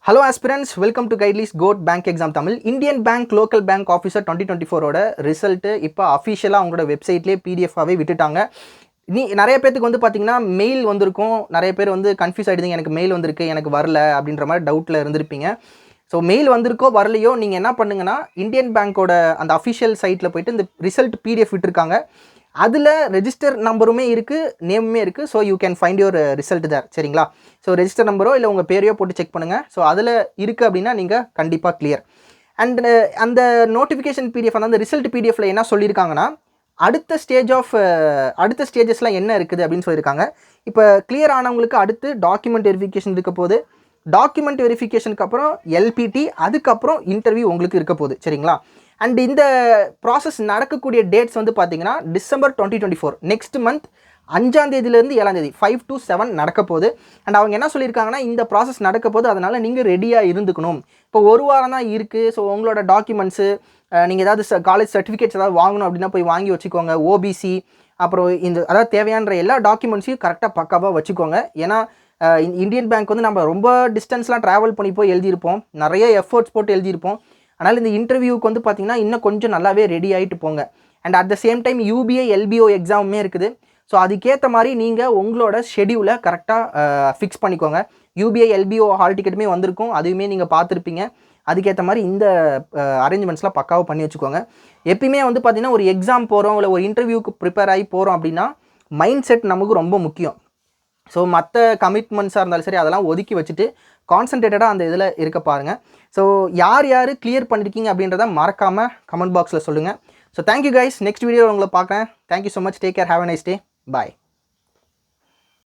Hello aspirants, welcome to Guidelist GOAT Bank Exam Tamil. Indian Bank Local Bank Officer 2024 ஓட result இப்போ அஃபிஷியலாக அவங்களோட வெப்சைட்லேயே பிடிஎஃபாகவே விட்டுட்டாங்க. நிறைய பேருக்கு வந்து பார்த்தீங்கன்னா மெயில் வந்திருக்கும். நிறைய பேர் வந்து கன்ஃபியூஸ் ஆகிடுதுங்க, எனக்கு மெயில் வந்திருக்கு, எனக்கு வரல அப்படின்ற மாதிரி டவுட்டில் இருந்திருப்பீங்க. ஸோ மெயில் வந்திருக்கோ வரலையோ நீங்கள் என்ன பண்ணுங்கன்னா, இந்தியன் பேங்க்கோட அந்த அஃபிஷியல் சைட்டில் போய்ட்டு இந்த ரிசல்ட் பிடிஎஃப் விட்டுருக்காங்க. அதில் ரெஜிஸ்டர் நம்பருமே இருக்குது, நேமுமே இருக்குது. So you can find your result there. சரிங்களா? ஸோ ரெஜிஸ்டர் நம்பரோ இல்லை உங்கள் பேரையோ போட்டு செக் பண்ணுங்கள். ஸோ அதில் இருக்குது அப்படின்னா நீங்கள் கண்டிப்பாக கிளியர். அண்ட் அந்த நோட்டிஃபிகேஷன் பிடிஎஃப் அந்த ரிசல்ட் பிடிஎஃப்பில் என்ன சொல்லியிருக்காங்கன்னா, அடுத்த ஸ்டேஜஸ்லாம் என்ன இருக்குது அப்படின்னு சொல்லியிருக்காங்க. இப்போ கிளியர் ஆனவங்களுக்கு அடுத்து டாக்குமெண்ட் வெரிஃபிகேஷன் இருக்க போது, டாக்குமெண்ட் வெரிஃபிகேஷனுக்கு அப்புறம் எல்பிடி, அதுக்கப்புறம் இன்டர்வியூ உங்களுக்கு இருக்க போகுது. சரிங்களா? அண்ட் இந்த ப்ராசஸ் நடக்கக்கூடிய டேட்ஸ் வந்து பார்த்தீங்கன்னா டிசம்பர் 2024 நெக்ஸ்ட் மந்த் 5ஆம் தேதியிலேருந்து 7ஆம் தேதி 5 to 7 நடக்க போகுது. அண்ட் அவங்க என்ன சொல்லியிருக்காங்கன்னா, இந்த ப்ராசஸ் நடக்க போது, அதனால் நீங்கள் ரெடியாக இருந்துக்கணும். இப்போ ஒரு வாரம் தான் இருக்குது. ஸோ உங்களோட டாக்குமெண்ட்ஸு, நீங்கள் ஏதாவது காலேஜ் சர்டிஃபிகேட்ஸ் ஏதாவது வாங்கணும் அப்படின்னா போய் வாங்கி வச்சுக்கோங்க. ஓபிசி அப்புறம் அதாவது தேவையான எல்லா டாக்குமெண்ட்ஸையும் கரெக்டாக பக்காவாக வச்சுக்கோங்க. ஏன்னா இந்தியன் பேங்க் வந்து நம்ம ரொம்ப டிஸ்டன்ஸ்லாம் ட்ராவல் பண்ணி போய் எழுதியிருப்போம், நிறைய எஃபர்ட்ஸ் போட்டு எழுதியிருப்போம். அதனால் இந்த இன்டர்வியூக்கு வந்து பார்த்திங்கன்னா இன்னும் கொஞ்சம் நல்லாவே ரெடி ஆகிட்டு போங்க. And at the same time UPI LPO எக்ஸாமுமே இருக்குது. ஸோ அதுக்கேற்ற மாதிரி நீங்கள் உங்களோட ஷெடியூலை கரெக்டாக ஃபிக்ஸ் பண்ணிக்கோங்க. யூபிஐ எல்பிஓ ஹால் டிக்கெட்டுமே வந்திருக்கும், அதுவுமே நீங்கள் பார்த்துருப்பீங்க. அதுக்கேற்ற மாதிரி இந்த அரேஞ்ச்மெண்ட்ஸ்லாம் பக்காவாக பண்ணி வச்சுக்கோங்க. எப்பயுமே வந்து பார்த்திங்கன்னா ஒரு எக்ஸாம் போகிறோம் இல்லை ஒரு இன்டர்வியூக்கு ப்ரிப்பேர் ஆகி போகிறோம் அப்படின்னா மைண்ட் செட் நமக்கு ரொம்ப முக்கியம். ஸோ மற்ற கமிட்மெண்ட்ஸாக இருந்தாலும் சரி, அதெல்லாம் ஒதுக்கி வச்சுட்டு கான்சன்ட்ரேட்டடாக அந்த இதில் இருக்க பாருங்கள். ஸோ யார் கிளியர் பண்ணியிருக்கீங்க அப்படின்றத மறக்காமல் கமெண்ட் பாக்ஸில் சொல்லுங்கள். So thank you guys. நெக்ஸ்ட் வீடியோவில் உங்களை பார்க்குறேன். Thank you so much. Take care. Have a nice day. Bye.